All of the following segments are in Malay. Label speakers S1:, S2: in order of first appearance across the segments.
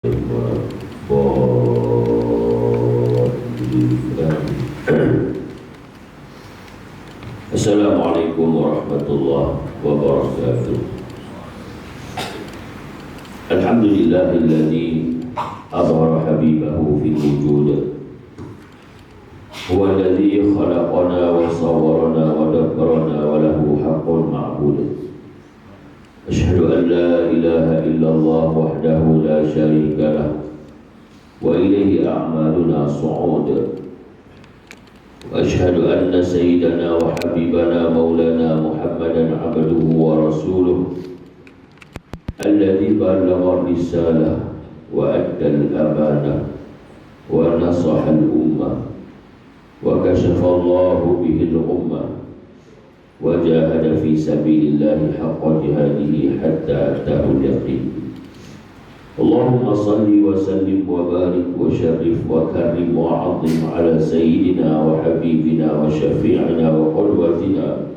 S1: Assalamualaikum warahmatullahi wabarakatuh. Alhamdulillahilladzi adhara habibahu fil wujud. Huwa alladzi khalaqana wa sawwarana wa dabbarana wa lahu haqqul ma'bud. Asyhadu an la ilaha illallah wahdahu la syarika lah wa ilayhi a'maluna su'ud. Wa asyhadu anna sayyidana wa habibana maulana Muhammadan abduhu wa rasuluh alladzi ballagha risalah wa adda al-amanah wa nasaha al-ummah wa kashafa Allahu bihi al-ummah wa jahada fi sabilillahi haqqa jihadihi hatta ataahu al-yaqin. Allahumma salli wa sallim wa barik wa syarif wa karim wa azim ala sayyidina wa habibina wa syafi'ina wa qudwatina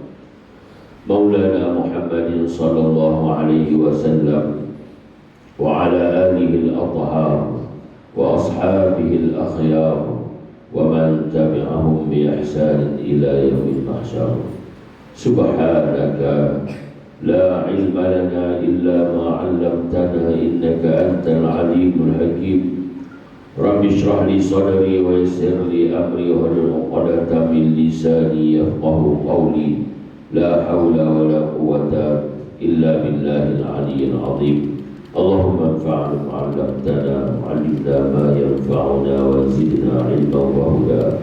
S1: maulana Muhammadin sallallahu alaihi wasallam wa ala alihi al-athhar wa ashabihi al-akhyar wa man tabi'ahum bi ihsanin ila yaumil mahsyar. Subhanaka la ilma lana illa ma 'allamtana innaka antal alimul hakim. Rabbi shrah li sadri wa yassir li amri wahlul 'uqdatam min lisani yafqahu qawli. La hawla wa la quwwata illa billahil 'aliyyil 'azim. Allahumma anfa'na bima 'allamtana wa 'allimna ma yanfa'una wa zidna 'ilman wa huda.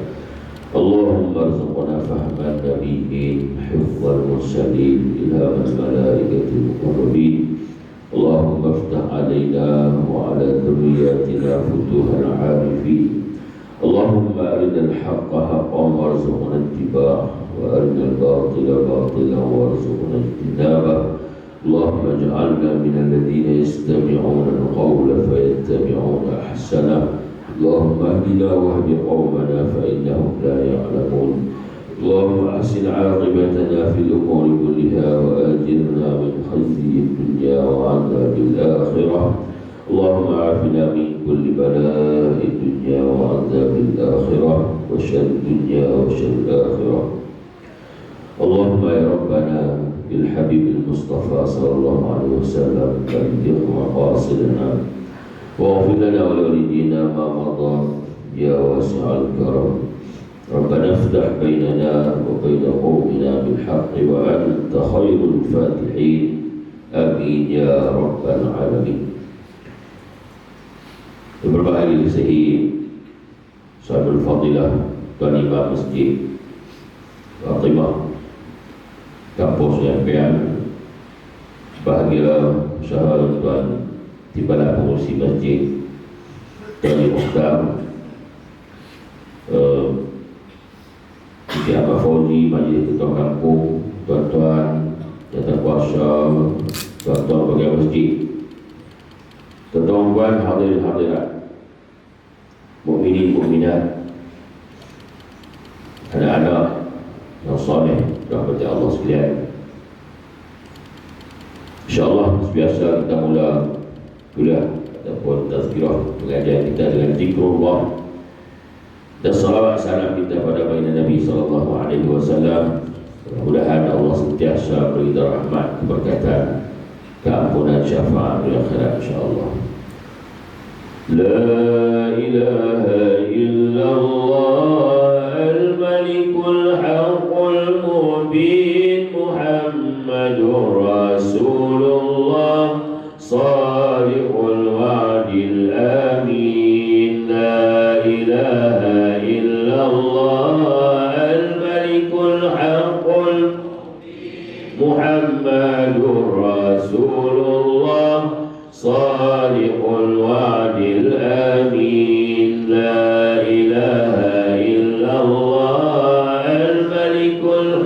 S1: Allahumma arzuqna fahman nabiyyin hifdzal mursalin ilhamal malaikatil muqarrabin. Allahumma iftah alaina wa ala dhurriyyatina futuhal arifin. Allahumma arinal haqqa haqqan warzuqna ittiba'ah wa arinal batila batilan warzuqna ijtinabah. Allahumma ij'alna minal ladzina yastami'una al-qawla fayattabi'una ahsanah. Allahumma ahdina wahdi qawmana fa innahum la ya'lamun. Allahumma ahsin 'aqibatana fil umuri kulliha wa ajirna min khizyi dunya wa 'adzabil akhirah. Allahumma afina min kulli bala'i dunya wa 'adzabil akhirah wa syarri dunya wa syarri akhirah. Allahumma ya Rabbana bil habibil Mustafa sallallahu alaihi wasallam balligh maqasidana waghfir lana wa liwalidina ma madha ya wasi'al karam. Rabbana iftah bainana wa baina qawmina bil haqqi wa anta khairul fatihin. Amin ya rabbal alamin. Beberapa hari sahih Sahabul Fadilah Tuan Imam Masjid Fatimah Kampus Yampian, bahagia sahabat Tuan Timbalan Pengurusi Masjid Tuan Muhtar, Siti Abah Fauzi, Majlis Ketua Kampung, tuan-tuan jatah kuasa, tuan-tuan pegawai masjid, tuan-tuan hadirin hadirat, mukminin mukminat, anak-anak yang saleh rahmat Allah sekalian. InsyaAllah biasa kita mula kuliah ataupun tazkirah pengajian kita dengan zikrullah dan salawat salam kita pada baginda Nabi sallallahu alaihi wasallam. Mudah-mudahan Allah sentiasa beri rahmat, keberkatan, keampunan, syafaat di akhirat insyaallah. La ilaha illallah al-malikul haqqul mubin Muhammadur Rasulullah salihul wa'dil amin. La ilaha illallah al-malikul haqqul Muhammadur Rasulullah salihul wa'dil amin. La ilaha illallah al-malikul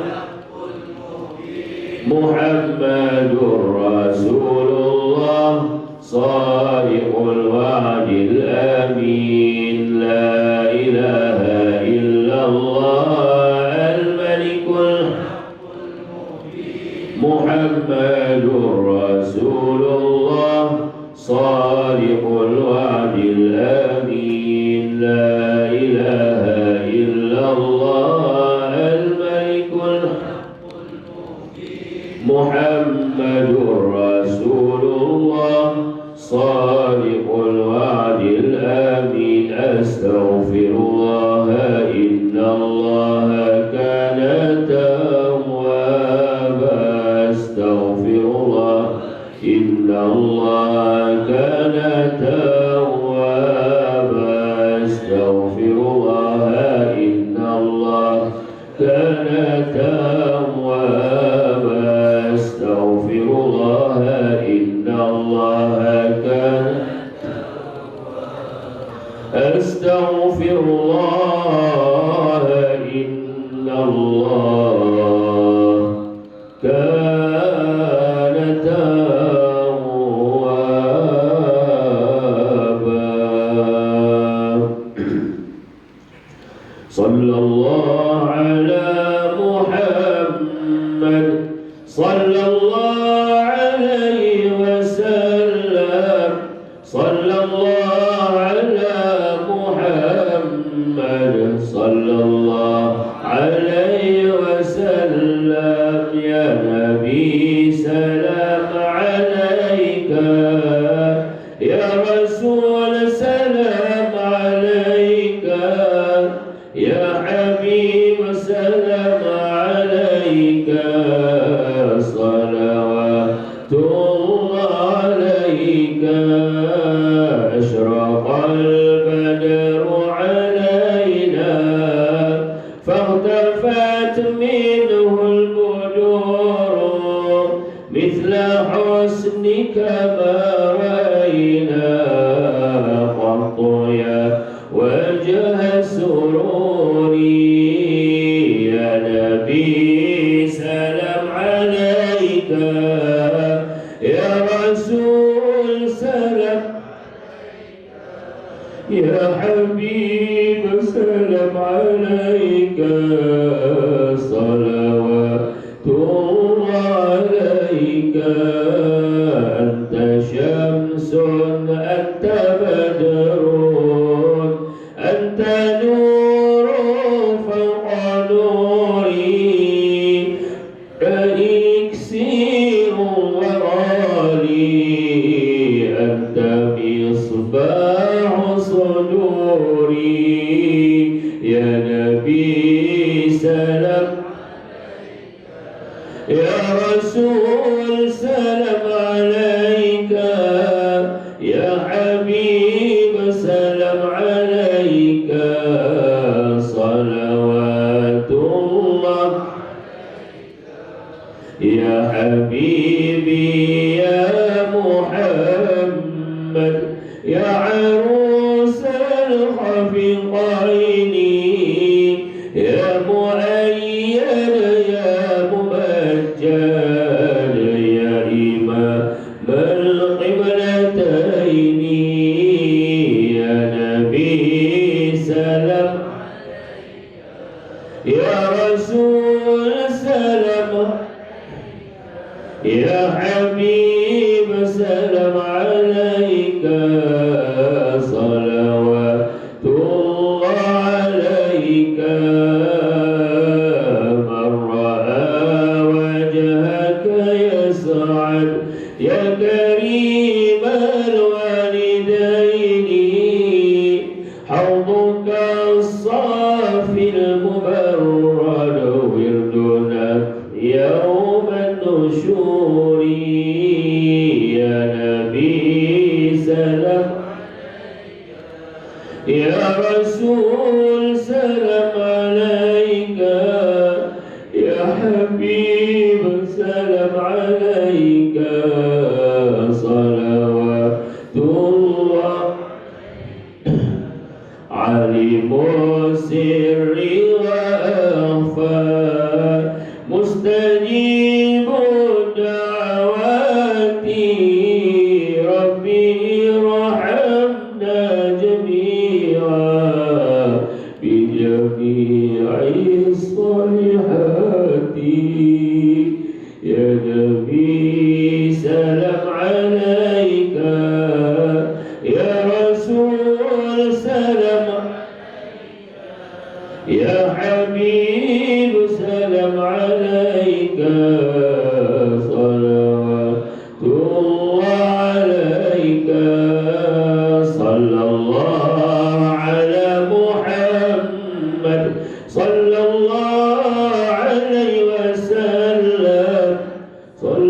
S1: Muhammadur Rasulullah salihul wa'dil amin. La ilaha illallah al-malikul Muhammadur Rasulullah صادق الوعد الأمين لا إله إلا الله الملك الحق محمد رسول الله صادق الوعد الأمين أستغفر الله إن الله كان توابا أستغفر الله إن الله كان توابا أستغفر الله إن الله كان توابا أستغفر الله إن الله كان أستغفر الله إن الله كان توابا صلى الله على محمد صلى الله عليه وسلم صلى الله على محمد صلى الله عليه وسلم يا نبي سلام عليك يا رسول سلام عليك يا حبيب سلام عليك صلوات الله عليك أشرق البدر علينا فاختفت منه البدور مثل حسنك ما رأينا قط يا وجه سروري يا نبي سلام عليك يا رسول سلام يا حبيب سلام عليك صلوات الله عليك أنت شمس أنت بدر أنت نور فوق نوري إكسير وغالي أنت مصباح صدوري يا نبي سلام يا رسول سلام عليك يا حبيب سلام عليك صلوات الله يا حبيبي يا محمد يا عروس الخفقين يا مؤيد يا ممجد يا إمام القبلتين يا نبي سلام يا رسول سلام يا حبيب سلام عليك صلوات الله عليك من رأى وجهك يسعد يا كريم الوالدين حوضك الصافي المبرد وردنا يوم النشور يا نبي سلام يا رسول سلام عليك يا حبيب سلام عليك صلوات الله عليم السر وأخفى مستجيب الدعوات ربي ارحمنا جميعا بجميع الصالحات يا نبي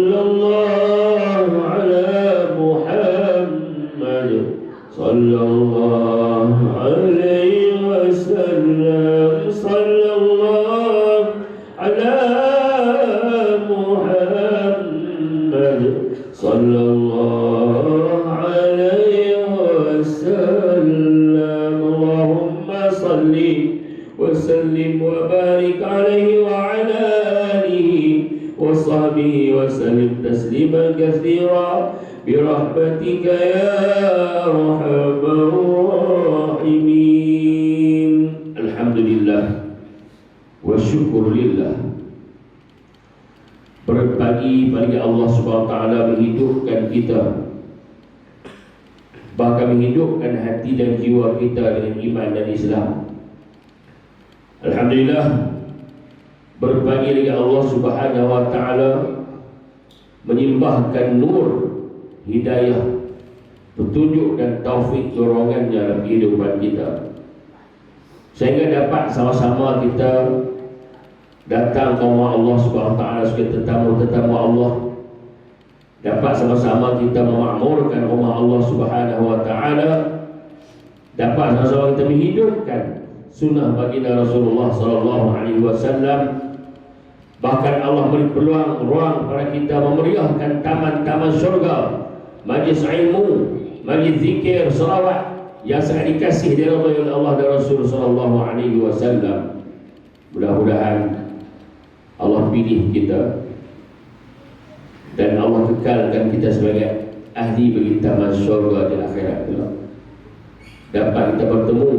S1: sallallahu ala Muhammad sallallahu alaihi wasallam sallallahu ala Muhammad sallallahu alaihi wasallam Allahumma salli wa sallim wa barik alaihi wa ala alihi wa sahbihi wa sallim tasliman katsira birahmatika ya arhamar rahimin. Alhamdulillah wa syukurillah. Berbagi bagi Allah Subhanahu wa taala menghidupkan kita, bahkan menghidupkan hati dan jiwa kita dengan iman dan Islam. Alhamdulillah, berbagi lagi Allah Subhanahu wa taala menyimpahkan nur hidayah, petunjuk dan taufik dorongannya dalam kehidupan kita, sehingga dapat sama-sama kita datang ke rumah Allah Subhanahu wa taala sebagai tetamu-tetamu Allah, dapat sama-sama kita memakmurkan rumah Allah Subhanahu wa taala, dapat sama-sama kita menghidupkan sunnah baginda Rasulullah sallallahu alaihi wasallam. Bahkan Allah beri peluang ruang kepada kita memeriahkan taman-taman syurga, majlis ilmu, majlis zikir, selawat yang sangat dikasih oleh Allah dan Rasul sallallahu alaihi wasallam. Mudah-mudahan Allah pilih kita dan Allah kekalkan kita sebagai ahli bagi taman syurga di akhirat kelak. Dapat kita bertemu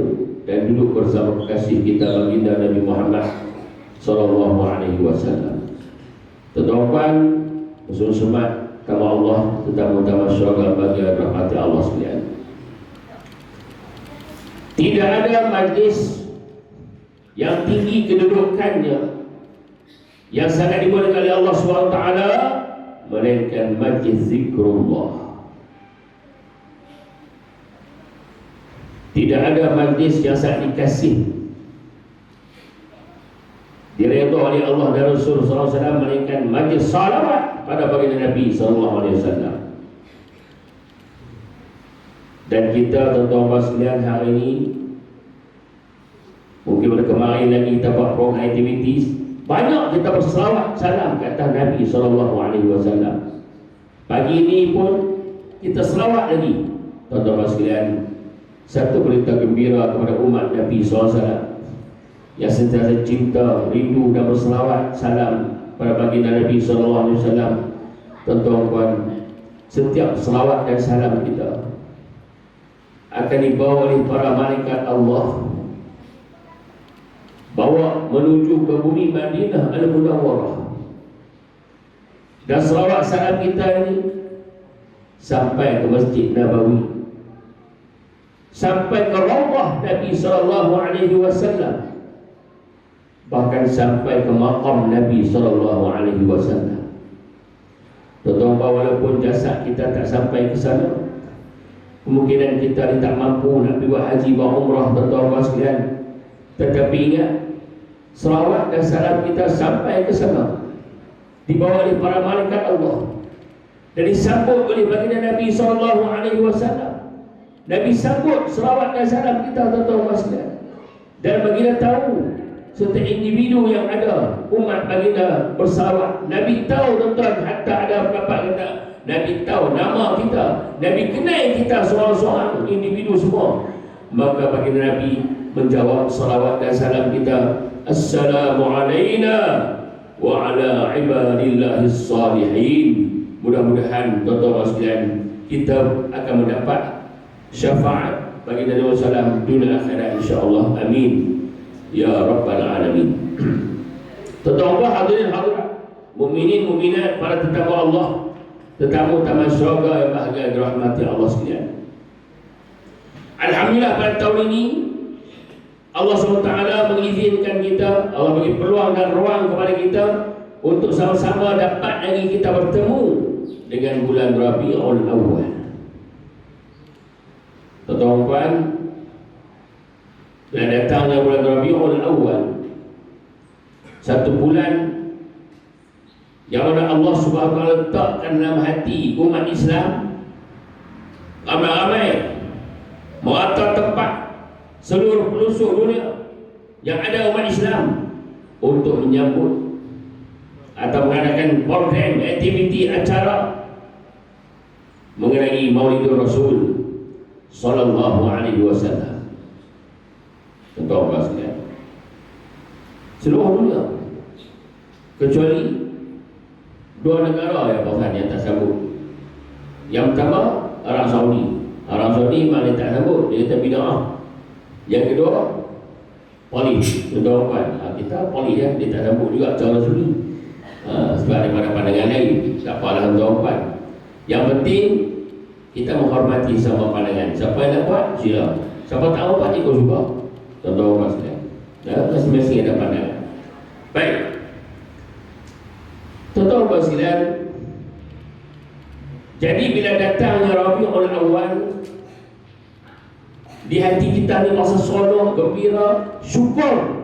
S1: dan duduk bersama kekasih kita baginda Nabi Muhammad sallallahu alaihi wasallam. Tuan-tuan, usul semat tamu Allah, tetamu-tamu syurga bagi rahmat Allah sekalian. Tidak ada majlis yang tinggi kedudukannya, yang sangat dimuliakan oleh Allah SWT, melainkan majlis zikrullah. Tidak ada majlis yang sangat dikasih, diridhai oleh Allah dan Rasul sallallahu alaihi wasallam, melainkan majlis salawat pada baginda Nabi sallallahu alaihi wasallam. Dan kita tuan-tuan sekalian, hari ini mungkin pada kemarin lagi kita buat program activities, banyak kita berselawat salam ke atas Nabi sallallahu alaihi wasallam. Pagi ini pun kita selawat lagi. Tuan-tuan sekalian, satu berita gembira kepada umat Nabi sallallahu alaihi wasallam yang sentiasa cinta, rindu dan berselawat salam pada baginda Nabi sallallahu alaihi wasallam. Tuan-tuan, setiap selawat dan salam kita akan dibawa oleh para malaikat Allah, bawa menuju ke bumi Madinah Al-Munawwarah. Dan selawat salam kita ini sampai ke Masjid Nabawi, sampai ke Raudhah Nabi sallallahu alaihi wasallam, bahkan sampai ke maqam Nabi sallallahu alaihi wasallam. Tuan-tuan, walaupun jasad kita tak sampai ke sana, kemungkinan kita tak mampu nak pergi buat haji, buat umrah, tuan-tuan sekalian, tetapi ingat, selawat dan salam kita sampai ke sana, dibawa oleh para malaikat Allah dan disambut oleh baginda Nabi sallallahu alaihi wasallam. Nabi sambut selawat dan salam kita, tuan-tuan sekalian, dan baginda tahu setiap individu yang ada umat baginda bersalawat. Nabi tahu, tuan-tuan, hatta ada pendapat kata Nabi tahu nama kita, Nabi kenal kita seorang-seorang individu semua. Maka baginda Nabi menjawab salawat dan salam kita, assalamu alayna wa ala ibadillahis salihin. Mudah-mudahan tuan-tuan sekalian, kita akan mendapat syafaat baginda Nabi sallallahu dunia akhirat, insya-Allah. Amin ya rabbal alamin. Tuan-tuan hadirin hadirat, mukminin mukminat, para tetamu Allah, tetamu taman syurga yang bahagia dirahmati Allah sekalian. Alhamdulillah, pada tahun ini Allah SWT mengizinkan kita, Allah bagi peluang dan ruang kepada kita untuk sama-sama dapat lagi kita bertemu dengan bulan Rabiul Awal. Tuan-tuan, dan datangnya bulan Rabiul Awal, satu bulan yang mana Allah Subhanahu wa taala letakkan dalam hati umat Islam, ramai-ramai merata tempat seluruh pelosok dunia yang ada umat Islam untuk menyambut atau mengadakan program, aktiviti, acara mengenai Maulidur Rasul sallallahu alaihi wasallam. Tuan-tuan sekalian, seluruh dunia kecuali dua negara yang bahkan yang tak sambut. Yang pertama Arab Saudi. Arab Saudi mana tak sambut, dia kata bid'ah. Yang kedua Polis. Tuan-tuan, kita polis ya, dia tak sambut juga cara Saudi. Sebab daripada pandangan lain, tak apalah tuan-tuan. Yang penting kita menghormati sama pandangan. Siapa yang nak buat, sila. Siapa tak mau buat, ikut juga. Tuan-tuan sekalian, masing-masing ada pandangan. Baik, tuan-tuan sekalian, jadi bila datangnya Rabiul Awal, di hati kita ni rasa seronok, gembira, syukur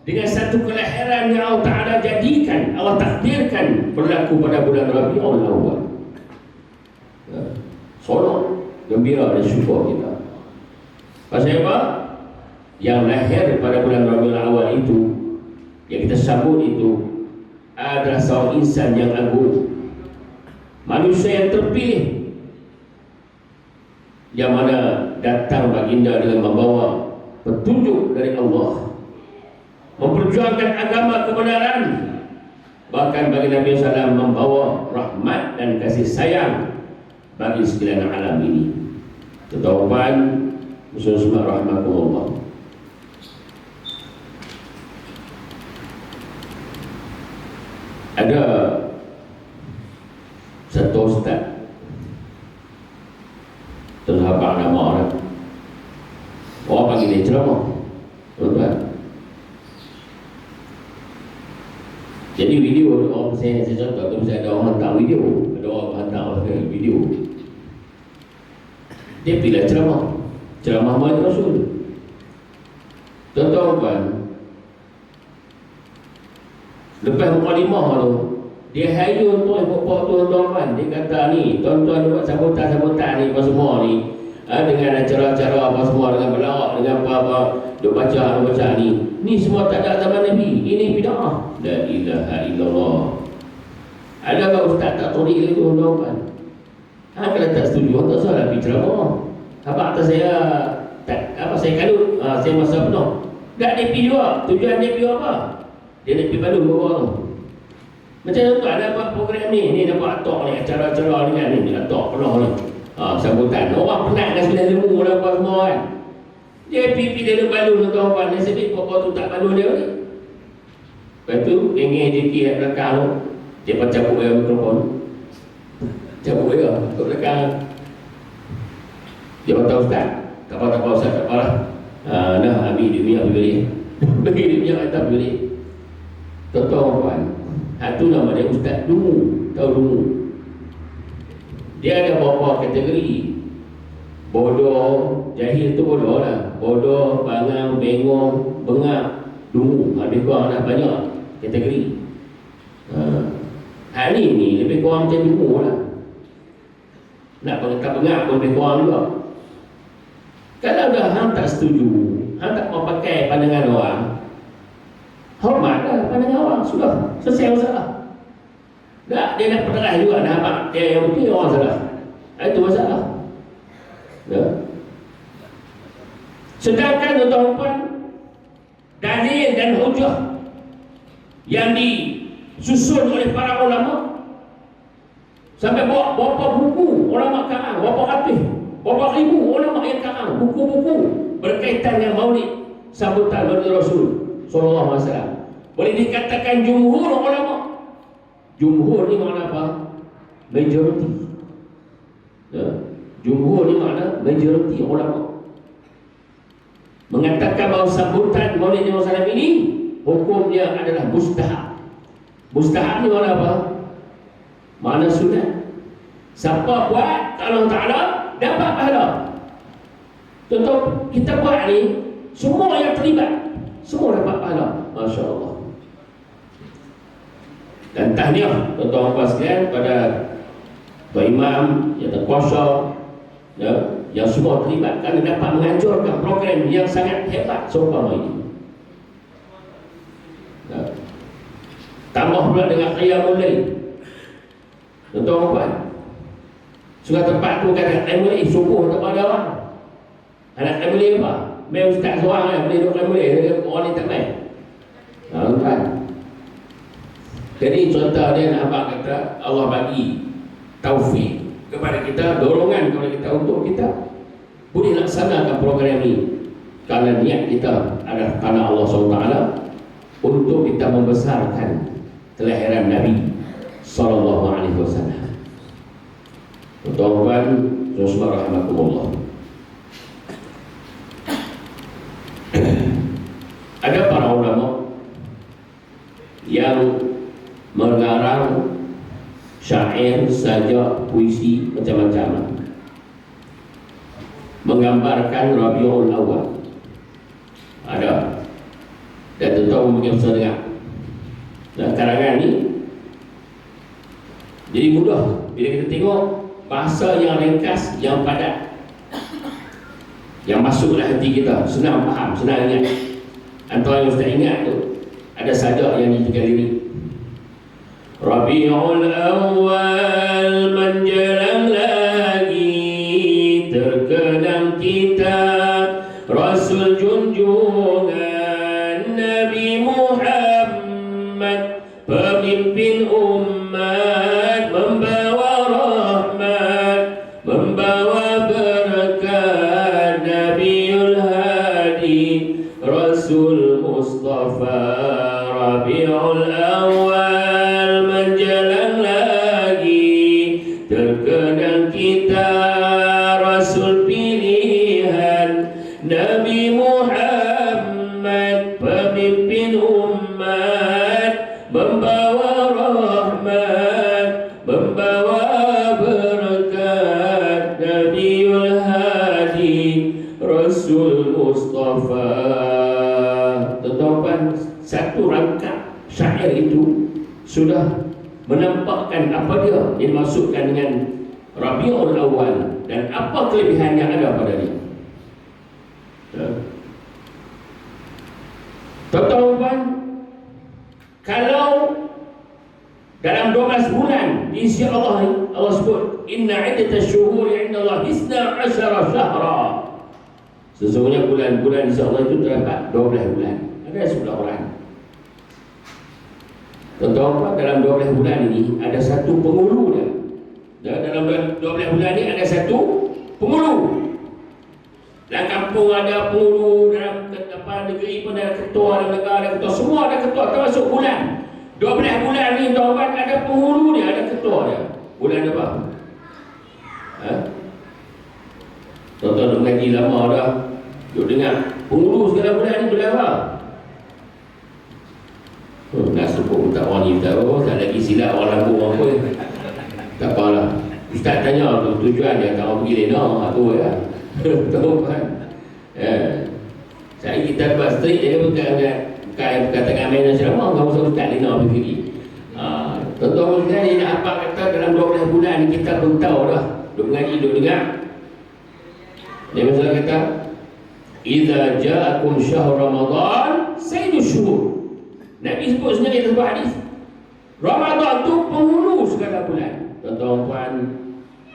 S1: dengan satu kelahiran yang Allah Ta'ala jadikan, Allah takdirkan berlaku pada bulan Rabiul Awal. Seronok, gembira dan syukur kita. Pasal apa? Yang lahir pada bulan Rabiul Awal itu, yang kita sambut itu adalah seorang insan yang agung, manusia yang terpilih, yang mana datang baginda dengan membawa petunjuk dari Allah, memperjuangkan agama kebenaran, bahkan bagi Nabi SAW membawa rahmat dan kasih sayang bagi sekalian alam ini. Tuan-tuan, muslim rahmatullah, ada satu ustaz, terhapang nama orang panggil dia ceramah, tuan-tuan. Jadi video orang saya contoh tu, misalnya ada orang hantar video, ada orang hantar video, dia pilih ceramah Maulid Rasul. Tuan-tuan, lepas mukadimah tu, dia hayun tuan-tuan, dia kata ni, tuan-tuan buat sambutan ni apa semua ni, dengan acara-acara apa semua, dengan berlawak, dengan apa-apa, dia baca ni semua tak ada zaman Nabi, ini bid'ah. La ilaha illallah. Adakah ustaz tak torik itu, tuan-tuan? Kalau tak setuju, tak salah pergi ceramah. Apa kata saya tak, saya kalut, saya masa penuh. Tak dia pergi juga. Tujuan dia pergi apa? Dia nak pergi Bandung bawa tu. Macam tu ada buat program ni dapat atok ni, acara-acara ni kan, ni atok penuh ni. Sambutan. Orang penat dengan sembilan lembu lah apa semua kan. Dia pergi dia balun tuan-tuan, dia sedih pokok tu tak balun dia ni. Lepas tu, geng-geng JK kat belakang tu, dia pun cabut dia mikrofon. Cabut dia kat belakang. Dia kata, ustaz, tak apa ustaz, tak apalah. Dah ambil dia punya balik. Bagi dia punya kata balik. Tuan-tuan, tu nama dia Ustaz Dungu. Tahu Dungu? Dia ada beberapa kategori. Bodoh, jahil tu bodoh lah. Bodoh, bangang, bengong, bengak, dungu. Lebih kurang dah banyak kategori. Hari ni lebih kurang macam dungu lah. Nak bengak pun lebih kurang juga. Kalau dah hang tak setuju, hang tak mau pakai pandangan orang, hormatlah pandangan orang, sudah selesai masalah. Tak, dia nak penerai juga, nak apa? Dia yang penting orang salah. Itu masalah. Ya. Sedangkan tuan-tuan, dalil dan hujah yang disusun oleh para ulama, sampai bawa berapa buku ulama karang, berapa ratus, berapa ribu ulama yang karang buku-buku berkaitan dengan maulid, sambutan Maulid Rasul sallallahu alaihi wasallam. Boleh dikatakan jumhur ulama. Jumhur ni makna apa? Majority. Ya. Jumhur ni makna majority ulama mengatakan bahawa sambutan Maulid Rasul ini hukumnya adalah mustahab. Mustahab ni makna apa? Makna sunat. Siapa buat Allah Ta'ala dapat pahala. Contoh kita buat ni, semua yang terlibat semua dapat pahala. Masya Allah. Dan tahniah tuan-tuan puan sekalian pada Tuan Imam yang terkuasa, ya, yang semua terlibat kerana dapat menganjurkan program yang sangat hebat seumpama ini. Ya. Tambah pula dengan qiyamul lail. Tuan-tuan puan, suka tempat tu kata qiyamul lail subuh tak ada orang. Anak qiyamul lail apa? Main ustaz seorang kan boleh duduk qiyamul lail, orang ni tak main. Tuan-tuan. Jadi contoh dia nak abang kata Allah bagi taufik kepada kita, dorongan kepada kita untuk kita boleh laksanakan program ini kerana niat kita adalah kerana Allah SWT untuk kita membesarkan kelahiran Nabi SAW. Tuan-tuan, semua rahmatullah. Ada para ulama yang mengarang syair, sajak, puisi macam-macam menggambarkan Rabiul Awal. Ada. Dan tentu mungkin bisa dengar. Dan karangan ni jadi mudah bila kita tengok bahasa yang ringkas, yang padat, yang masuk dalam hati kita, senang faham, senang ingat. Antara yang Ustaz ingat tu ada sajak yang ditiga lirik. Rabiul Awal menjelang lagi, terkenang kita Rasul junjungan Nabi Muhammad, pemimpin umat, membawa rahmat, membawa berkat. Nabiul Hadi, Rasul Mustafa. Rabiul Awal menjelang lagi, terkenang kita Rasul pilihan Nabi Muhammad, pemimpin umat, membawa rahmat, membawa berkat. Nabiul Hadi, Rasul Mustafa. Tuan-tuan, satu rangkap syair itu sudah menampakkan apa dia dimaksudkan dengan Rabiul Awal dan apa kelebihan yang ada pada dia. Tuan-tuan, kalau dalam 12 bulan di sisi Allah, Allah sebut inna iddatash syuhuri 'inda Allah 12 syahra. Sesungguhnya bulan-bulan di sisi Allah itu terdapat 12 bulan. Ada 10 orang. Tuan-tuan, dalam 12 bulan ini ada satu penghulu dia. Dalam 12 bulan ini ada satu penghulu. Dalam kampung ada penghulu, dalam negeri pun ada ketua, dalam negara ada ketua, semua ada ketua, termasuk bulan. 12 bulan ni tuan-tuan ada penghulu dia, ada ketua dia. Bulan apa? Tuan-tuan duk mengaji lama dah, duk dengar penghulu segala bulan ni bulan apa? Nak sebut tak orang ni, tak apa, tak lagi silap orang lambung apa. Tak apalah. Ustaz tanya tu tujuan dia, tak pergi lena tu ya. Tahu kan? Saya kita buat street dia bukan tengah main asrama, enggak usah ustaz lena pergi. Tuan-tuan sekalian, nak apa kata dalam 12 bulan ni kita pun tahu dah. Duk mengaji, duk dengar. Dia masalah kata idza ja'akum syahr Ramadan sayyidus syuhur. Nabi sebut sendiri dalam hadis, Ramadan tu penghulu segala bulan. Tuan-tuan,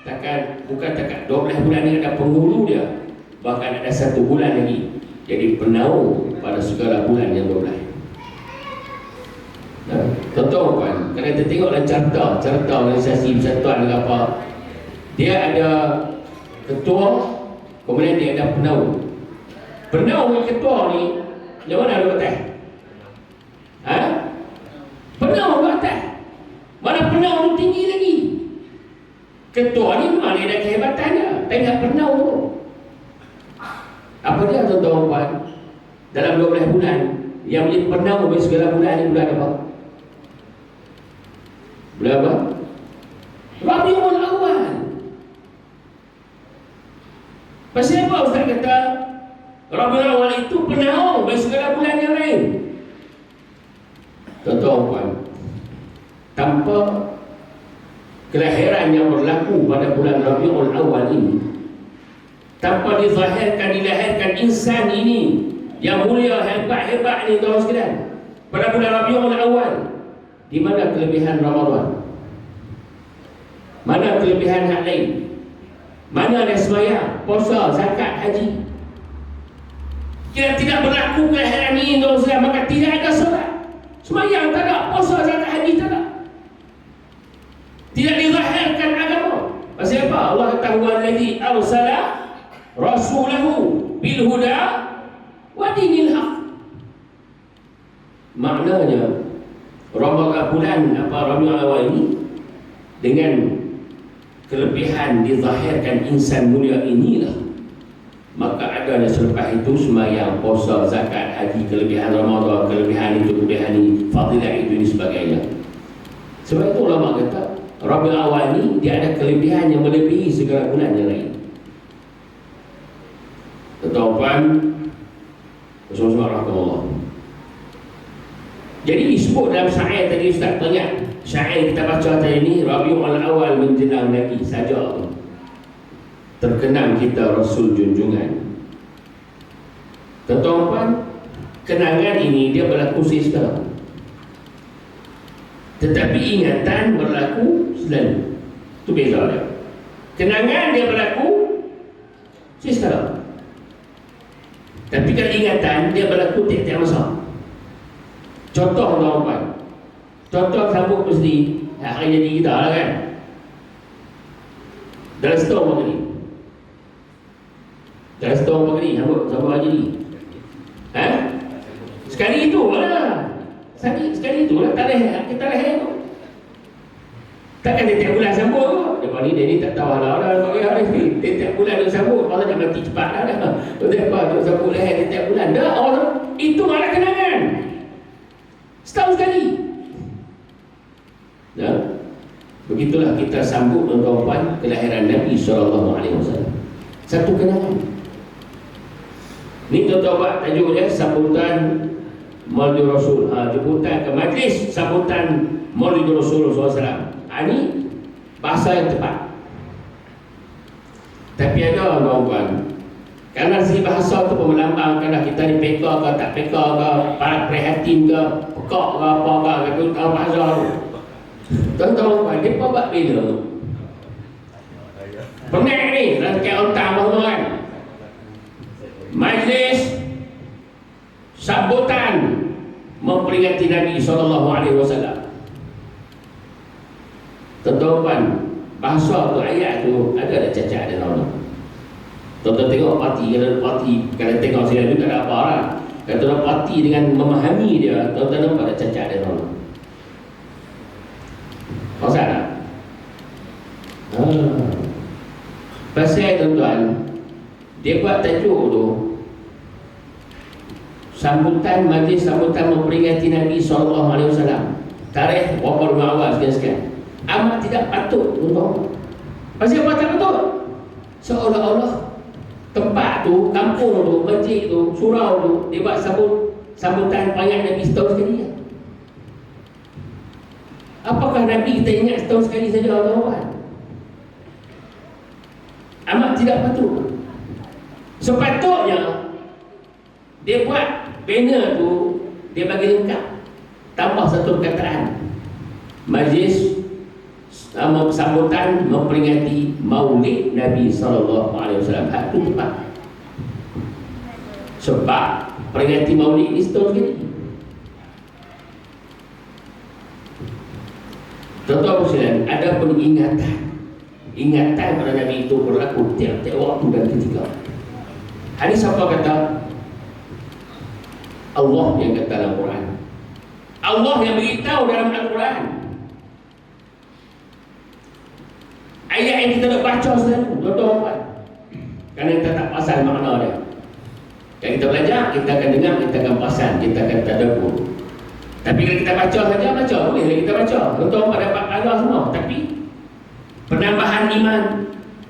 S1: takkan bukan takat 12 bulan ni ada penghulu dia, bahkan ada satu bulan lagi jadi penaung pada segala bulan yang 12. Tuan-tuan, kalau kita tengok dalam carta organisasi persatuan dengan apa, dia ada ketua, kemudian dia ada penaung. Penaung dan ketua ni yang mana ada atas? Penaung ke atas? Mana penaung tu tinggi lagi? Ketua ni memang dia ada kehebatannya, tengok penaung tu. Apa dia tuan-tuan? Dalam 12 bulan yang menjadi penaung bagi segala bulan ni bulan apa? Bulan apa? Rabiul Awal. Pasal apa Ustaz kata Rabiul Awal itu penaung bagi segala bulan yang lain? Tuan-tuan, tanpa kelahiran yang berlaku pada bulan Rabiul Awal ini, tanpa dilahirkan insan ini yang mulia, hebat ni tuan sekalian, pada bulan Rabiul Awal, di mana kelebihan Ramadan? Mana kelebihan hak lain? Mana ada sembahyang, puasa, zakat, haji? Jika tidak berlaku kelahiran ini tuan sekalian, maka tidak ada solat, sembahyang tak ada, puasa, zakat, haji tak ada. Tidak dilahirkan agama. Pasal apa? Allah kata huwallazi arsala rasulahu bil huda wa dinil haq. Maknanya bulan Rabiul Awal ini dengan kelebihan dizahirkan insan mulia inilah, maka adanya selepas itu sembahyang, puasa, zakat, haji, kelebihan Ramadan, kelebihan itu, kelebihan ini, fadilah itu dan sebagainya. Sebab itu ulama kata Rabiul Awal ini dia ada kelebihan yang melebihi segala bulan yang lain. Tuan-tuan, bersama-sama rahmatullah. Jadi disebut dalam syair tadi Ustaz tanya, syair kita baca tadi ini, Rabiul Awal menjelang Nabi saja terkenang kita Rasul junjungan. Tuan-tuan, kenangan ini dia berlaku sekarang, tetapi ingatan berlaku selalu. Itu beza dia. Kenangan dia berlaku sekarang, tapi kalau ingatan dia berlaku tiap-tiap masa. Contoh tuan-tuan, contoh sambut mesti hari jadi kita lah kan. Dalam setahun apa ni? Dalam setahun apa ni? Sambut hari jadi. Sekali itu lah. Sekali itu lah. Kita lahir tu. Takkan tiap bulan sambut tu. Dia ni tak tahu lah tiap bulan dia sambut. Allah dah mati cepat lah dah. Dia sambut lahir tiap bulan. Dah Allah. Itu malah kenangan. Setahun sekali. Ya. Begitulah kita sambut tuan-tuan kelahiran Nabi SAW. Satu kenangan. Ni tuan-tuan buat tajuk dia sambutan Maulid Rasul. Jemputan ke majlis sambutan Maulid Rasul SAW. Ini bahasa yang tepat. Tapi ada tuan-tuan, karena si bahasa tu pun melambangkanlah kita ni peka ke tak peka ke, para prihatin ke, pekak ke apa ke, kata tahu bahasa tu. Tuan-tuan, dia buat bila? Pernah ni, rangkaian ontang semua kan? Majlis sambutan memperingati Nabi SAW. Tuan-tuan, bahasa tu, ayat tu ada cacat dia tahu. Tuan-tuan tengok parti, kalau tengok sini juga tak ada apa lah. Kalau tuan parti dengan memahami dia, tuan-tuan nampak ada cacat dia tahu. Pasal tak? Pasal tuan-tuan, dia buat tajuk tu sambutan, majlis sambutan memperingati Nabi SAW. Tarikh berapa rumah awal sekian-sekian. Amat tidak patut tuan-tuan. Pasal apa tak patut? Seolah-olah tempat tu, kampung tu, masjid tu, surau tu, dia buat sambutan perayaan Nabi setahun sekali. Apakah Nabi kita ingat setahun sekali saja tuan-tuan? Amat tidak patut. Sepatutnya dia buat banner tu, dia bagi lengkap, tambah satu perkataan, majlis sambutan memperingati Maulid Nabi SAW. Itu tepat. Sebab peringati Maulid ini setahun sekali. Tuan-tuan sekalian, ada pun ingatan pada Nabi itu berlaku tiap-tiap waktu dan ketika. Hadis apa kata? Allah yang kata dalam Quran. Allah yang beritahu dalam Al-Quran. Ayat yang kita nak baca selalu, tuan-tuan, kerana kita tak pasal makna dia. Kalau kita belajar, kita akan dengar, kita akan pasal, kita akan tadabbur. Tapi kalau kita baca saja, boleh kita baca. Tuan-tuan dapat pahala semua. Tapi penambahan iman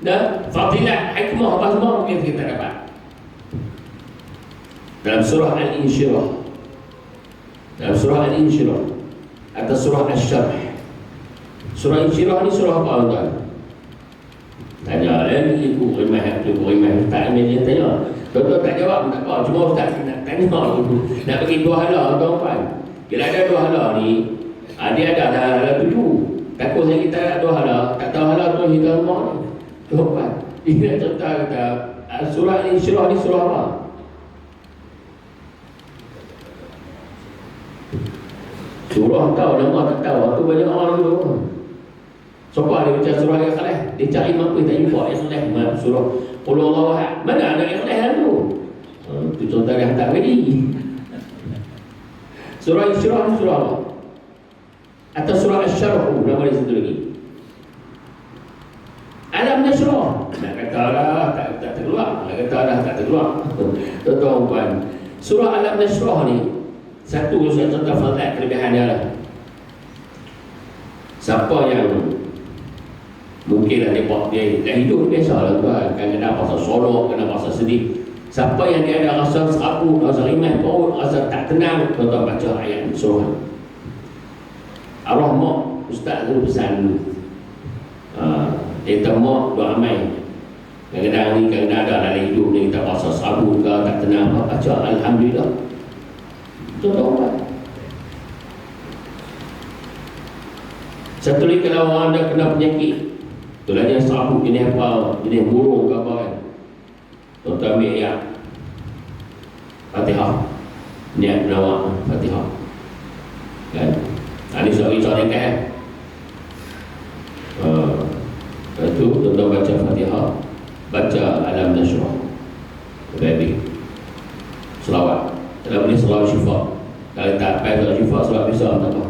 S1: dan fadilat, hikmah apa semua mungkin kita dapat. Dalam surah Al-Insyirah, atau surah Al-Syarh, Surah Insyirah ni surah apa tuan? Tanya lagi, ibu rimah tak ni dia tanya. Tuan-tuan tak jawab, tak apa. Cuma Ustaz nak tanya nak bagi dua hala tuan-tuan. Bila ada dua hala ni, dia ada hala 7. Takut saya kita ada dua hala, tak tahu hala tu hingga rumah ni. Tuan-tuan, dia cerita kata surah Insyirah ni surah apa? Surah tahu, nama tak tahu. Itu banyak orang dulu. Siapa dia baca surah Al-Ikhlas? Dia cari mampu, tak jumpa Al-Ikhlas. Surah Qul Huwallahu Ahad. Mana ada Al-Ikhlas tu? Itu contoh dia hantar lagi. Surah Insyirah ni surah apa? Atau surah Asy-Syarh, nama dia satu lagi. Alam Nashrah. Nak kata dah tak terkeluar. Nak kata dah tak terkeluar. Tuan-tuan, surah Alam Nashrah ni satu saya contoh fadilat kelebihan dia lah. Siapa yang mungkinlah dia hidup biasa lah tuan, kadang-kadang pasal sonok, kadang pasal sedih. Siapa yang dia ada rasa serabut, rasa rimah perut, rasa tak tenang, tuan-tuan baca ayat surah. Arwah mak ustaz tu pesan dulu, dia mak doa amal. Kadang-kadang ni kadang-kadang ada dalam hidup ni kita rasa serabut ke, tak tenang, baca Alhamdulillah. Tuan-tuan, satu lagi kalau orang dah kena penyakit, itulah jenis serabut, jenis apa, jenis burung ke apa kan, tuan-tuan ambil ayat Fatihah, niat menawak Fatihah kan. Ini soal-soal kan. Lepas tu tuan-tuan baca Fatihah, baca Alam Nashrah, baby selawat. Kalau boleh selawat syifa. Kalau tak payah selawat syifa, selawat biasa tak apa.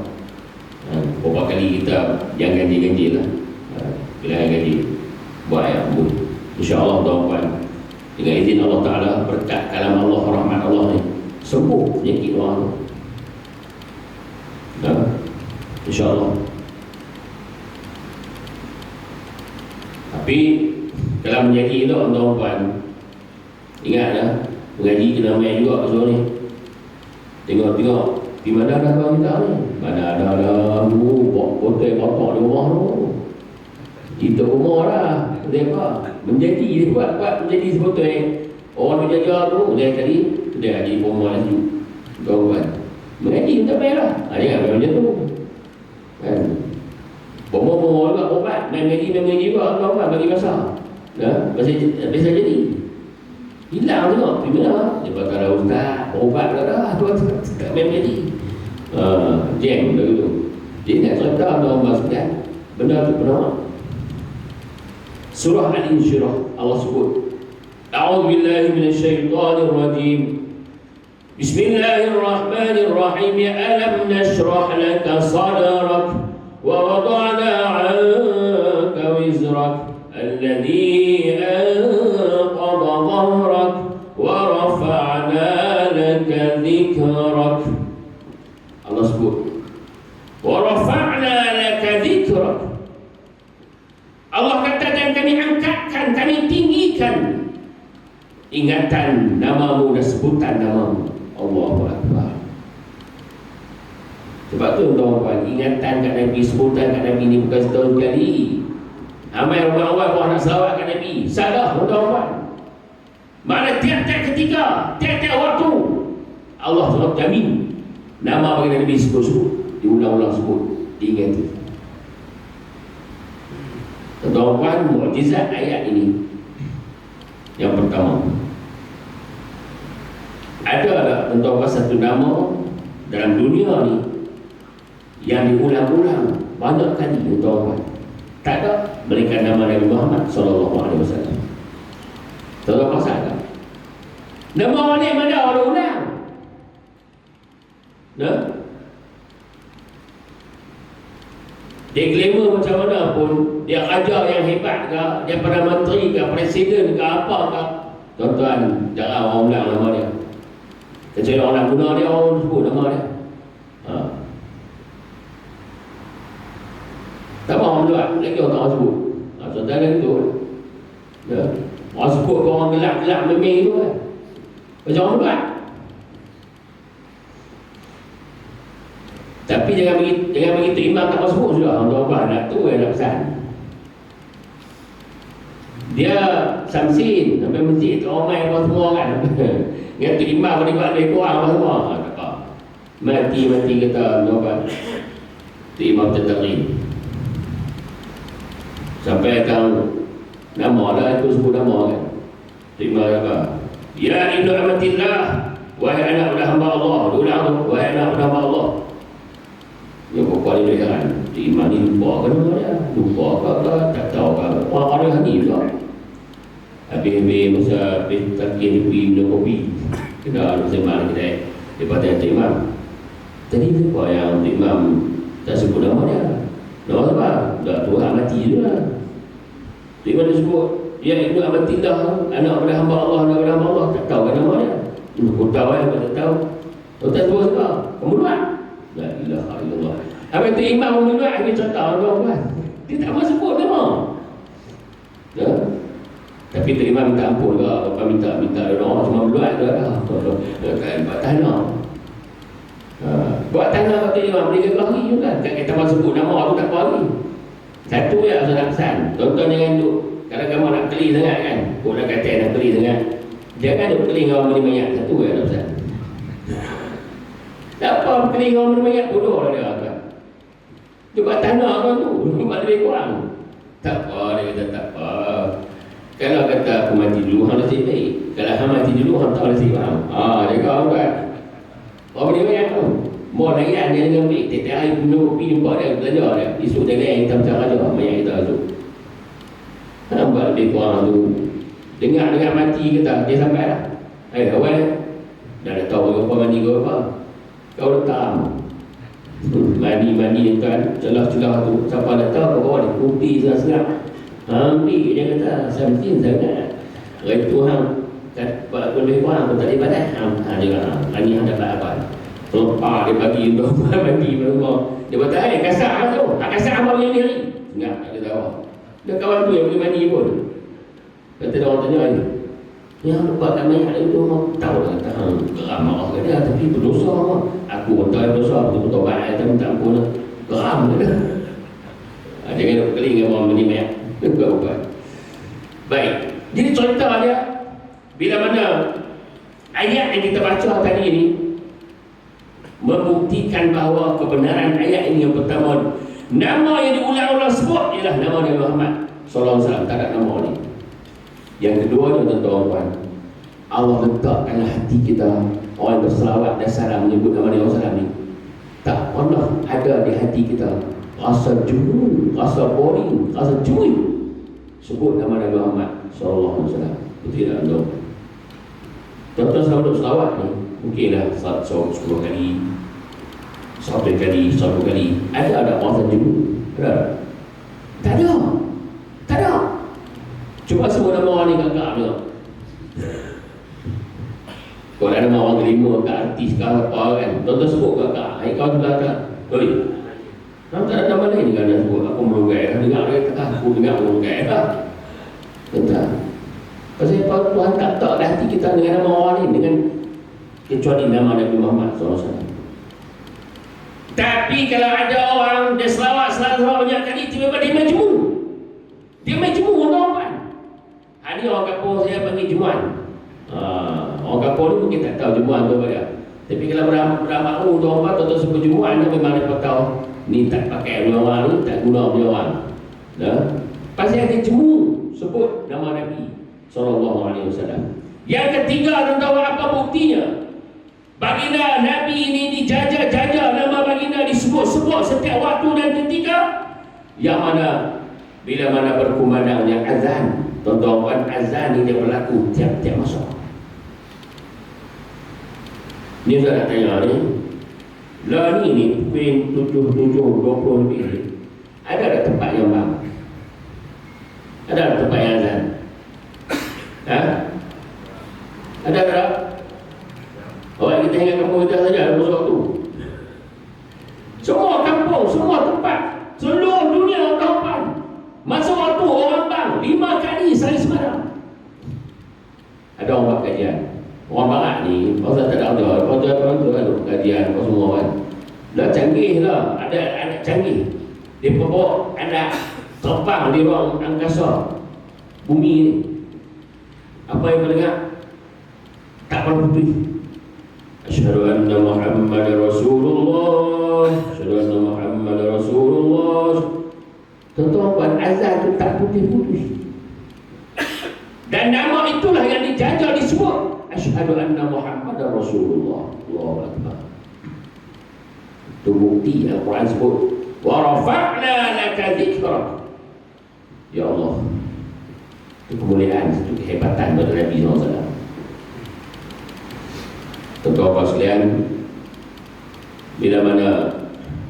S1: Beberapa kali kita yang ganji-ganji lah. Bila yang ganji buat ayat ambul. InsyaAllah tuan-tuan, dengan izin Allah Ta'ala, berkat kalam Allah, rahmat Allah ni, sembuh penyakit orang tu. InsyaAllah. Tapi kalau menjadi tu tuan-tuan, ingatlah mengaji kena main juga besok ni. Tengok-tengok di mana ada kawan kita ni, mana ada botol kotak di rumah tu. Kita rumah lah. Dia apa? Menjadi, dia buat menjadi sebotol orang menjaga tu. Dia tadi dia jadi rumah lagi. Kawan mengaji tak payah lah. Dia macam tu kan. Bomo juga obat, main mengaji juga kawan bagi masa. Bisa jadi hilang tengok, pergi mana? Dia kata ustaz, obat ke dah, tu tak main mengaji. Jam begitu. Dia nak cerita orang masukkan benda tu pernah. Surah Al-Insyirah Allah sebut, A'udzubillahi minasyaitonir rajim. Bismillahirrahmanirrahim. Alam nashrah laka sadrak wa wada'na 'anka wizrak alladhi anqadha dhahrak wa rafa'na laka dhikrak. Allah sebut wa rafa'na laka dhikrak. Allah kata, dan kami angkatkan, kami tinggikan ingatan namamu dan sebutan namamu. Allahu Akbar. Sebab tu tuan-tuan, ingatan kat Nabi, sebutan kat Nabi ni bukan setahun sekali. Ramai orang-orang nak selawat kat Nabi. Salah tuan-tuan. Mana tiap-tiap ketika, tiap-tiap waktu Allah SWT jamin nama bagi Nabi sebut-sebut, diulang-ulang sebut, diingati. Tuan-tuan, mukjizat ayat ini yang pertama, ada tuan-tuan satu nama dalam dunia ni yang diulang-ulang banyak kali tuan-tuan. Tak ada berikan nama Nabi Muhammad SAW. Tuan-tuan pasal tak? Nama orang ni mana orang ulang? Dia glamour macam mana pun, dia raja yang hebat ke, dia Perdana Menteri ke, Presiden ke, apa ke, tuan-tuan, jarang orang ulang nama dia. Kecuali orang nak guna dia, orang sebut nama dia. Tak mahu orang buat, lagi orang tak sebut. Contohnya gitu. Orang sebut orang gelap-gelap memang itu kan. Macam orang buat. Tapi jangan begitu imam tak masuk sudah. Orang tua nak tu yang nak pesan. Dia Samsin sampai masjid tu ramai apa semua kan. Dengan tu imam balik lebih kurang apa semua. Tak apa. Mati kata jawapan. Tu imam tertaqi. Sampai kau nama lah itu sebut nama kan. Tu imam apa? Ya ibnu amatillah, wahai anak budak hamba Allah. Diulang tu, wahai anak budak hamba Allah. Yang pokok ni dia kan. Tu imam ni lupa kan nama dia. Lupa ke tak tahu ke. Orang ni juga. Habis masa takir dia pergi minum kopi. Kena bersama kedai. Dia patah tu imam. Tadi lupa yang tu imam tak sebut nama dia. Nama apa? Tak Tuhan mati je lah. Tu imam dia sebut, ya ibnu amatillah, anak pada hamba Allah, anak pada hamba Allah. Tak tahu kan nama dia. Aku tahu tak tahu. Kau tak tahu sebab kamu luar. La ilaha illallah. Habis tu imam mengeluar, habis contoh orang-orang. Dia tak mahu sebut nama. Ya. Tapi tu imam minta ampun ke, apa minta orang cuma meluat tu dah. Buat tanah. Buat tanah kat tu imam dia kelahi juga. Tak kata mahu sebut nama aku tak kelahi. Satu ya saya nak pesan. Tonton jangan duk kalau kamu nak keli sangat kan. Kau nak kata nak keli sangat. Jangan duk keli dengan orang banyak. Satu ya nak pesan. Tak apa keli dengan orang banyak bodoh lah dia kan. Dia buat tanah kan tu. Buat lebih kurang. Tak apa dia kata tak apa. Kalau kata aku mati dulu, hang nasib baik. Kalau hang mati dulu, hang tak nasib faham. Dia kata kan. Orang dia banyak tu. Mau layan dia dengan baik. Tiap-tiap hari minum kopi jumpa dia, belajar dia. Esok dia layan kita macam raja. Banyak kita esok. Nampak lebih kurang tu. Dengar dengan mati kita, dia sampai dah. Awal dah dah tahu berapa mandi ke apa. Kau letak mandi kan. Celah-celah tu. Siapa dah tahu kau bawa dia. Putih senang-senang. Ambil dia kata Samsin sangat. Hari tu hang buat lebih kurang aku tak ada ibadat. Dia kata hari hang dapat apa? Lepas dia bagi untuk mandi semua. Dia kata kasar tu. Kasar apa yang ni hari? Enggak, tak ada tahu. Dia kawan tu yang boleh mandi pun. Kata dia orang tanya ni. Yang lupakan banyak itu orang tahu lah. Kata hang geram marah ke dia. Tapi berdosa apa? Aku pun tahu berdosa. Betul-betul baik. Tapi minta ampun lah. Geram ke dia. Jangan duk keling dengan orang mandi banyak. Bukan. Baik. Jadi contoh dia bila mana ayat yang kita baca tadi ini membuktikan bahawa kebenaran ayat ini yang pertama, nama yang diulang-ulang sebut ialah nama Nabi Muhammad sallallahu alaihi wasallam, tak ada nama ni. Yang kedua tuan-tuan, Allah letakkanlah hati kita orang yang berselawat dan salam menyebut nama Nabi sallallahu ni tak pernah ada di hati kita rasa junun, rasa boring, rasa cuy sebut nama Nabi Muhammad sallallahu alaihi wasallam. Betul tak tuan? Tuan-tuan selalu selawat ni mungkinlah 10 kali, 1 kali, 1 kali. Ada rasa junun? Ada? Tak ada. Cuba sebut nama orang ni kakak dia. Kalau ada nama orang kelima ke artis ke apa kan, tuan-tuan sebut kakak. Hai kau tu kakak. Oi. Tak ada nama lain kan dia sebut. Aku merugai. Dengar dia kata aku dengar merugai lah. Entah. Pasal apa Tuhan tak tahu hati kita dengan nama orang ni, dengan kecuali nama Nabi Muhammad SAW. Tapi kalau ada orang dia selawat banyak kali, tiba-tiba dia majmu. Dia majmu tuan-tuan. Hari orang kampung saya panggil jemuan. Orang kampung ni mungkin tak tahu jemuan tu apa dia. Tapi kalau beramak tuan-tuan sebut jemuan ni memang dia tahu. Ni tak pakai punya orang ni, tak guna punya orang. Pasal dia jemu sebut nama Nabi sallallahu alaihi wasallam. Yang ketiga, tuan-tuan, apa buktinya? Baginda Nabi ini dijajah-jajah, nama baginda disebut-sebut setiap waktu dan ketika. Yang mana bila mana berkumandangnya azan, tuan-tuan, azan ini dia berlaku tiap-tiap masa. Ni saya nak tanya ni. Lah ni pukul 7:20 lebih ni. Ada tempat yang bang? Ada tempat yang azan? Ada tak? Orang kita ingat kampung kita saja ada masa waktu. Semua kampung, semua tempat, seluruh dunia orang masa waktu orang bang 5 kali sehari semalam. Ada orang buat kajian. Orang barat ni, pasal tak ada orang tu ada kajian apa semua kan. Dah canggih lah, ada canggih. Dia bawa anak terbang di ruang angkasa bumi ni. Apa yang kau dengar? Tak pernah putih. Asyhadu anna Muhammadar Rasulullah. Asyhadu anna Muhammadar Rasulullah. Tuan-tuan, azan tu tak putih-putih. Dan nama itulah yang dijajal disebut asyhadu anna Muhammadar Rasulullah. Allahu Akbar. Itu bukti Al-Quran sebut wa rafa'na laka dzikrak. Ya Allah, itu kemuliaan, itu kehebatan pada Nabi SAW. Tuan-tuan sekalian, bila mana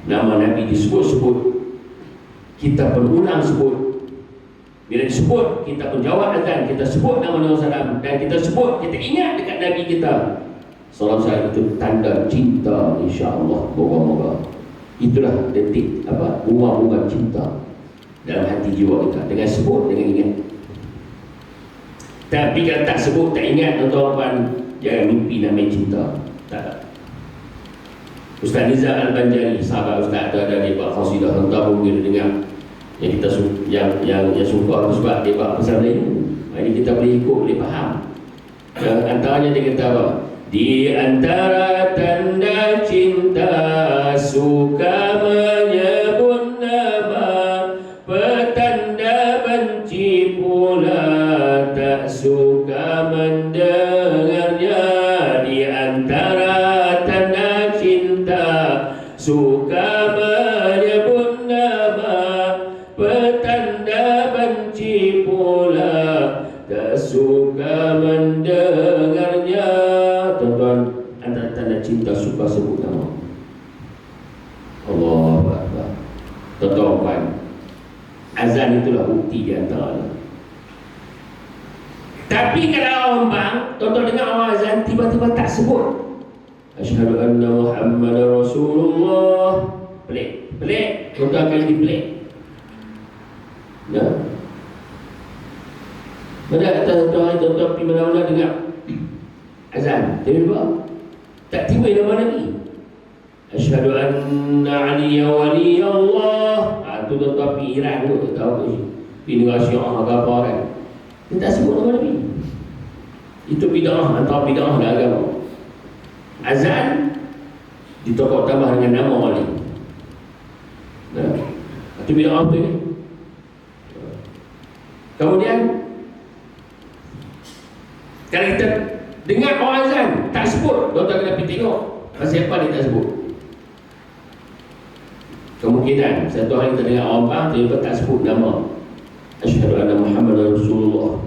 S1: nama Nabi disebut-sebut, kita berulang sebut. Bila disebut, kita pun jawab azan, kita sebut nama Nabi SAW, dan kita sebut, kita ingat dekat Nabi kita sallallahu alaihi wasallam. Itu tanda cinta, insya-Allah. Moga-moga itulah detik bunga-bunga cinta dalam hati jiwa kita, dengan sebut, dengan ingat. Tapi kalau tak sebut, tak ingat, tuan-tuan, jangan mimpi namanya cinta. Tak. Ustaz Nizam Al-Banjari, sahabat Ustaz, ada dia buat qasidah, tuan-tuan mungkin dengar yang kita yang suka tu sebab dia buat pasal Melayu. Ini kita boleh ikut, boleh faham. Antaranya dia kata apa? Di antara tanda cinta suka menyebut nama, petanda benci pula tak suka mendengarnya. Di antara tanda cinta suka menyebut nama, petanda benci pula tak suka mendengarnya. Tuan-tuan, antara tanda cinta suka sebut nama. Allahu Akbar. Tuan-tuan, azan itulah bukti di antaranya. Tapi kalau orang bang, tuan-tuan dengar orang azan, tiba-tiba tak sebut asyhadu anna Muhammadar Rasulullah. Pelik. Tuan-tuan akan jadi pelik. Ya. Mana tuan-tuan pergi mana-mana dengar azan, tiba-tiba tak tiba nama Nabi. Asyhadu anna Aliya waliyallah. Tu tuan-tuan pergi Iran tu, tahu ke? Pergi negara Syiah ke apa kan? Dia tak sebut nama Nabi. Itu bid'ah, antara bid'ah dalam agama. Azan ditokok tambah dengan nama wali. Nah, itu bid'ah tu ni. Kemudian kalau kita dengar orang azan tak sebut, tuan-tuan kena pergi tengok pasal apa dia tak sebut. Kemungkinan satu hari kita dengar orang bang, dia tak sebut nama asyhadu anna Muhammadar Rasulullah.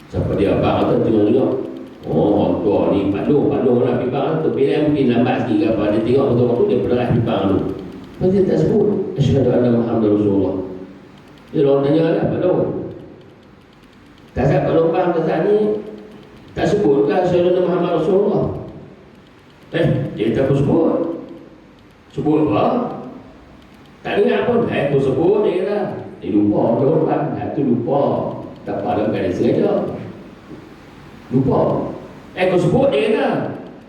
S1: Siapa dia abang atau tengok-tengok, oh tua ni Pak Long lah pibang tu. Bila mungkin lambat sikit ke apa, dia tengok betul tu, dia berderah pibang tu. Lepas dia tak sebut asyhadu anna Muhammadar Rasulullah. Dia orang tanya lah Pak Long, tak sahabat Pak Long bang tak ni tak sebut kan asyhadu anna Muhammadar Rasulullah. Dia tak sebut. Sebut apa? Tak dengar pun. Aku sebut dia kata. Dia lupa tu kan. Itu lupa. Tak apa dalam keadaan sengaja. Lupa. Aku sebut dia kata.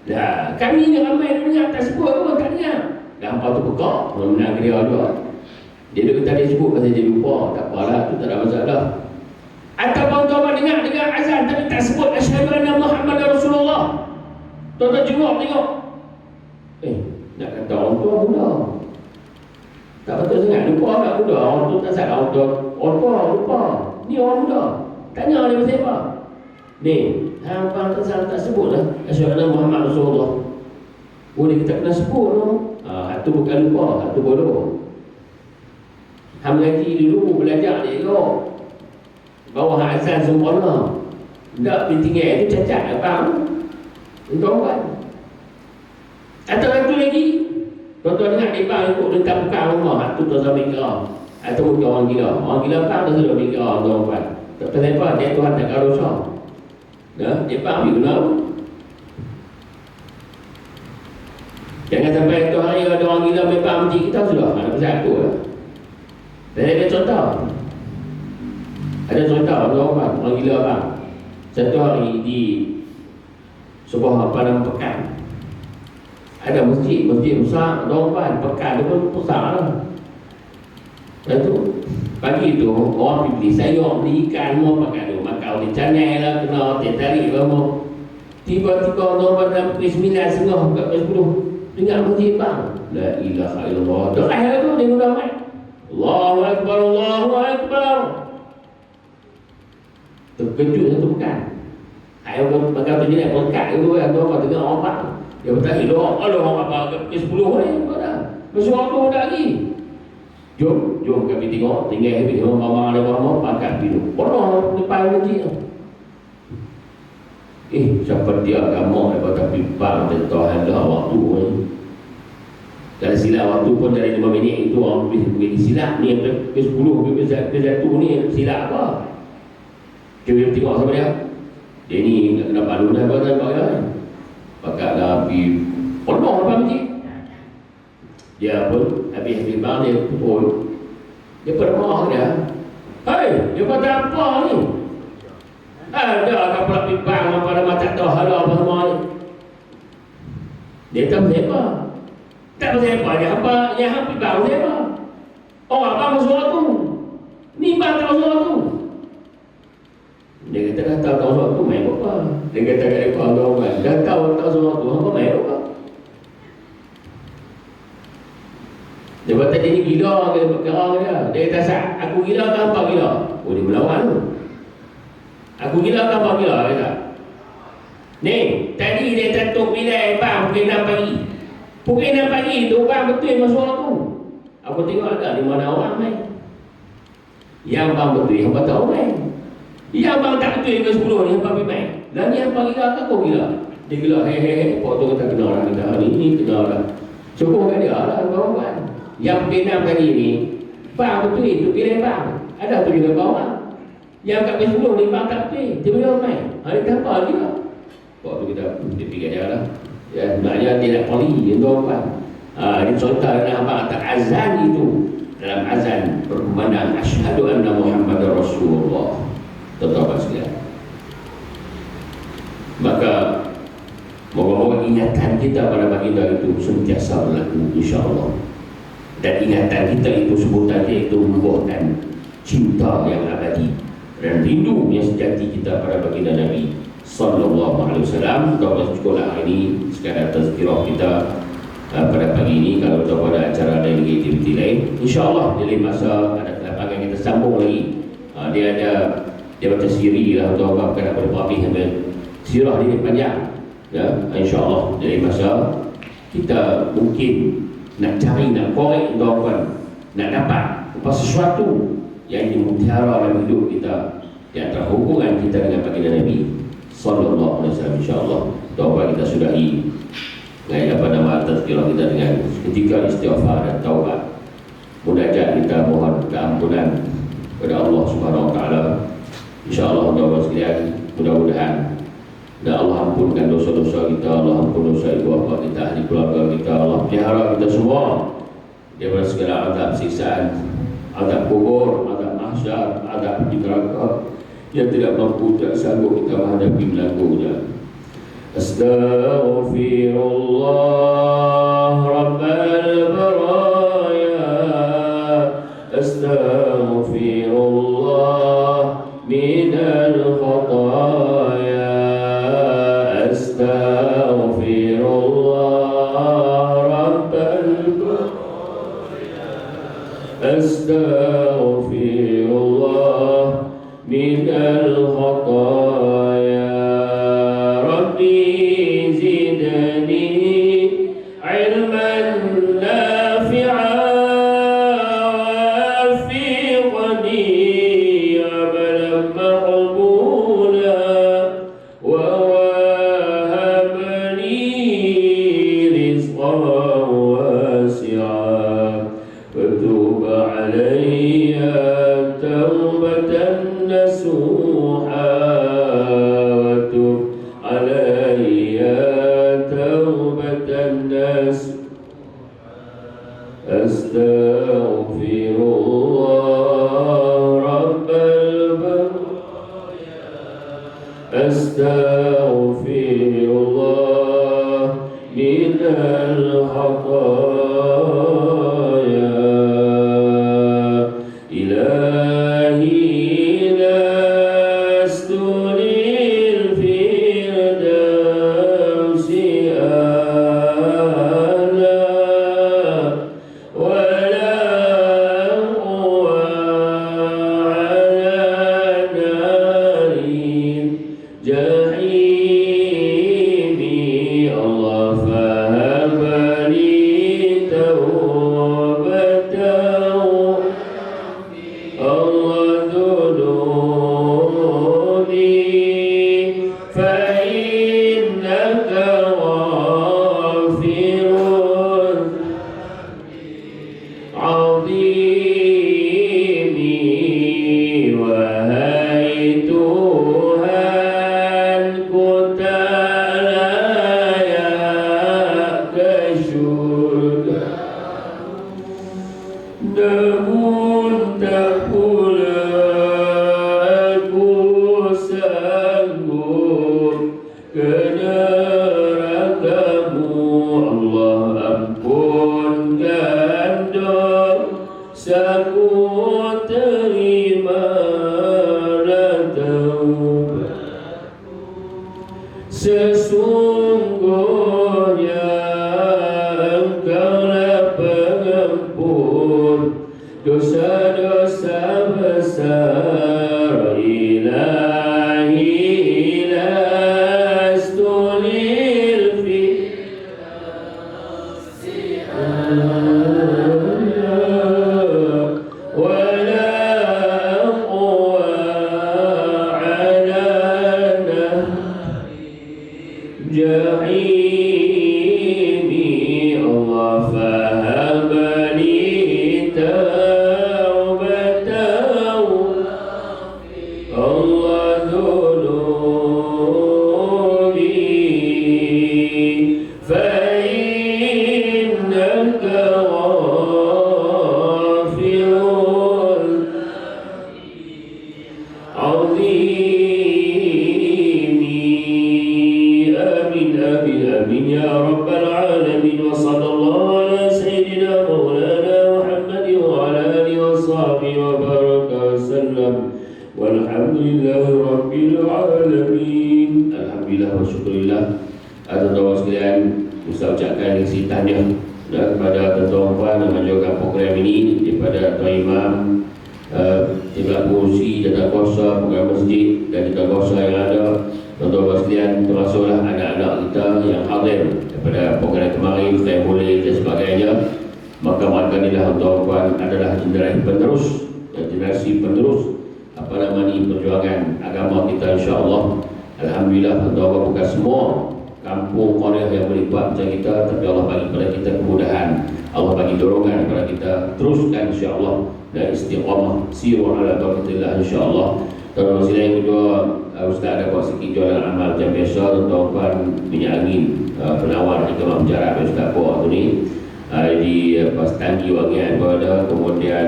S1: Dah, kami ni ramai dia dengar tak sebut pun tak dengar. Gampang tu pekak. Menang dia dua. Dia kata dia sebut pasal dia lupa. Tak apalah, tu tak ada masalah. Ataupun tuan-tuan dengar azan tapi tak sebut asyhadu anna Muhammadar Rasulullah. Tuan-tuan tengok. Nak kata orang tua muda. Tak betul sangat, lupa anak muda. Orang tu tak salah, orang tua lupa. Ni orang muda. Tanya dia pasal apa? Ni, hang tak sebut lah asyhadu anna Muhammad Rasulullah. Boleh kita kena sebut tu. Itu bukan lupa, itu bodoh. Hang mengaji dulu, belajar dia elok. Bawah azan sempurna. Tak tinggal itu cacat abang. Tuan-tuan. Atau satu lagi, tuan-tuan dengar dia bang ikut tentang bukan rumah. Itu tuan-tuan mikir. Atau mungkin orang gila. Orang gila bang tu sudah mikir tuan-tuan. Tak pasal apa, dia Tuhan tak kau dosa. Dia bang ambil guna. Jangan sampai tu hari ada orang gila memang menci kita sudah. Ada pasal aku lah. Dan ada contoh. Ada contoh orang gila bang. Satu hari di sebuah padang pekan, Ada masjid besar, dorban, pekan tu pun besar lah. Lepas tu, pagi tu, orang pergi sayur, beli ikan, mau pakai tu. Maka orang canai lah, kena tarik lah mau. Tiba-tiba dorban dalam pukul 9, setengah, buka pukul 10. Dengar masjid bang. La ilaha illallah. Doa tu, dia guna mic. Allahu Akbar, Allahu Akbar. Terkejut satu pekan. Ayah bakal tu jenis berkat tu kan. Dorban tengah orang bang. Dia bertanya, Allah apa ke 10 ni? Masuk waktu dah lagi. Jom kami tengok. Tinggal habis tengok mama ada mama pakai biru. Orang depan masjid tu. Siapa dia agama daripada pimpang dan Tuhan dah waktu ni. Kalau silap waktu pun dari 5 minit itu orang pergi silap ni ke 10 ke 1 ni silap apa? Kita tengok sama dia. Dia ni kena palu dah kata pakatlah pergi penuh depan masjid. Dia pun habis bang dia pun dia permah dia. Hei, dia kata apa ni? Ada kapal pimpang pada mata tahu hal apa semua ni. Dia tak siapa. Tak siapa dia apa yang pimpang siapa? Oh, apa maksud tu? Ni bang tahu tu. Dia kata dah tahu soal tu main apa? Dia kata kat dia kawan-kawan, dah tahu soal tu apa main apa? Dia kata dia ni gila ke perkara dia. Dia kata sat, aku gila ke apa gila? Oh dia melawan tu. Aku gila ke apa gila? Dia kata. Ni, tadi dia tentuk bilai bang pukul 6 pagi. Pukul 6 pagi tu bang betul masuk aku. Aku tengok ada di mana orang main. Yang bang betul, yang betul main. Yang bang tak betul ke 10 ni apa main. Dan yang bang gila ke kau gila? Dia gila hehehe. Kau tu kata kenal lah kita hari ni kenal lah. Cukup kan dia lah kawan-kawan. Yang pinam tadi ni bang betul itu pilih bang. Ada tu juga kawan. Yang kat 10 ni bang tak betul. Dia boleh main. Hari tak apa juga. Kau tu kita fikir dia lah. Ya, maknanya tidak poli yang kawan. Ini contoh dalam abang tak azan itu. Dalam azan berkumandang asyhadu anna Muhammadar Rasulullah. Tuan-tuan sekalian. Maka moga-moga ingatan kita pada baginda itu sentiasa berlaku insya-Allah. Dan ingatan kita itu sebutannya itu membuahkan cinta yang abadi dan rindu yang sejati kita pada baginda Nabi sallallahu alaihi wasallam. Tuan-tuan sekolah hari ini sekadar tazkirah kita pada pagi ini. Kalau tuan ada acara lain, aktiviti lain, insya-Allah di lain masa ada kelapangan kita sambung lagi. Dia baca siri lah atau apa kena pada papi sampai sirah dia panjang ya, insya-Allah dari masa kita mungkin nak cari, nak korek tuan-tuan, nak dapat apa sesuatu yang dimutiara dalam hidup kita di antara hubungan kita dengan baginda Nabi sallallahu alaihi wasallam. Insya-Allah tuan-tuan kita sudahi dengan apa nama tazkirah kita dengan ketika istighfar dan taubat, munajat kita mohon keampunan kepada Allah Subhanahu wa taala. InsyaAllah tuan-tuan sekalian, mudah-mudahan dan Allah ampunkan dosa-dosa kita, Allah ampun dosa ibu bapa kita, ahli keluarga kita, Allah pelihara kita semua daripada segala azab siksaan, azab kubur, azab mahsyar, azab di neraka yang tidak mampu, tak sanggup kita menghadapi belangkunya. Astaghfirullah Rabbal baraya, astaghfirullah min al-khataya, astaghfirullah Rabbal baraya, astaghfirullah min al-khataya. Rabbi zidni ilman nafi'a Astaghfirullah minal الخطايا إلهي لست للفردوس أعلى ولا أقوى على نار جحيم الله فهب لي توبة الله ذنوبي فإنك غافر عظيم وهيتها كنت لا يكشف namun tak pula aku sanggup ke neraka-Mu. Allah ampunkan dosaku, terimalah taubatku. Sesungguhnya Engkaulah pengampun dosa-dosa besar. Ilahi lastu lilfirdaus a'la wala aqwa ala nari jahimi. Allah fahab li Allah dhunubi fa'innaka ghafirun azimi. Amin amin amin ya rabbal alamin. Wa sallallahu ala sayyidina maulana Muhammad wa ala alihi wa sahbihi wa baraka wa sallam. Walhamdulillahi Rabbil Alamin. Alhamdulillah wa syukurillah. Tuan-tuan sekalian, saya ucapkan isi tahniah kepada tuan-tuan puan yang menjaga program ini, daripada Tuan Imam, Timbalan Kursi, Jatah Kuasa, Program Masjid dan Jatah Kuasa yang ada. Tuan-tuan sekalian, termasuklah anak-anak kita yang hadir daripada program kemarin, saya boleh dan sebagainya. Maka mereka inilah tuan-tuan puan adalah generasi penerus perjuangan agama kita, insya-Allah. Alhamdulillah, tuan-tuan bukan semua kampung Korea yang boleh buat macam kita, tapi Allah bagi kepada kita kemudahan, Allah bagi dorongan kepada kita teruskan, insya-Allah, dan istiqamah siru ala barakatillah, insya-Allah. Tuan-tuan sekalian, yang kedua, Ustaz ada buat sikit jualan amal macam biasa. Tuan-tuan minyak angin penawar hikmah mujarab yang Ustaz buat tu ni di Tangki Wangian pun ada, kemudian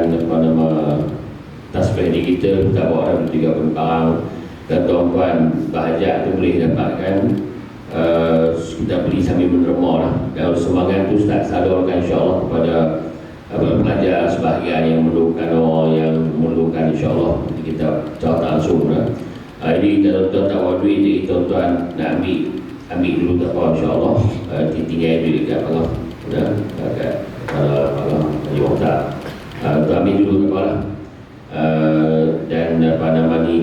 S1: tasbih digital kita bawa dalam 3 barang. Dan tuan-tuan bahajat tu boleh dapatkan, kita beli sambil menerima lah. Dan semangat tu Ustaz salurkan, insya-Allah, kepada pelajar sebahagian yang memerlukan, orang yang memerlukan, insya-Allah kita catat langsung lah. Jadi tuan-tuan tak bawa duit, jadi tuan-tuan nak ambil dulu tak apa, insya-Allah. Tinggal duit dekat Allah dekat Allah Yota. Tuan ambil dulu tak apa lah. Dan ni,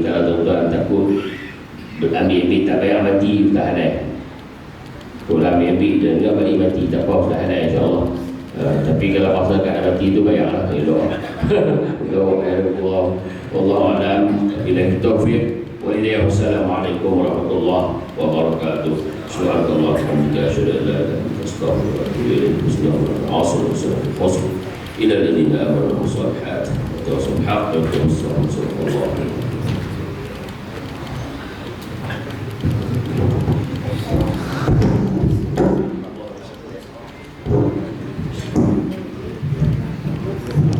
S1: kalau tuan-tuan takut ambil tak payah mati, tak halal. Kalau ambil dan enggak balik mati, tak apa, tak halal, insya-Allah. Tapi kalau paksakan mati itu bayarlah, elok. Wallahu a'lam. Billahi taufiq. Wassalamualaikum warahmatullahi wabarakatuh. Subhanallah walhamdulillah, asyhadu an la ilaha illallah, astaghfiruka wa atubu ilaih. Bismillahirrahmanirrahim. Ila alladziina aamanu wa salihati wa tawassaw bil haqqi wa tawassaw bis sabr.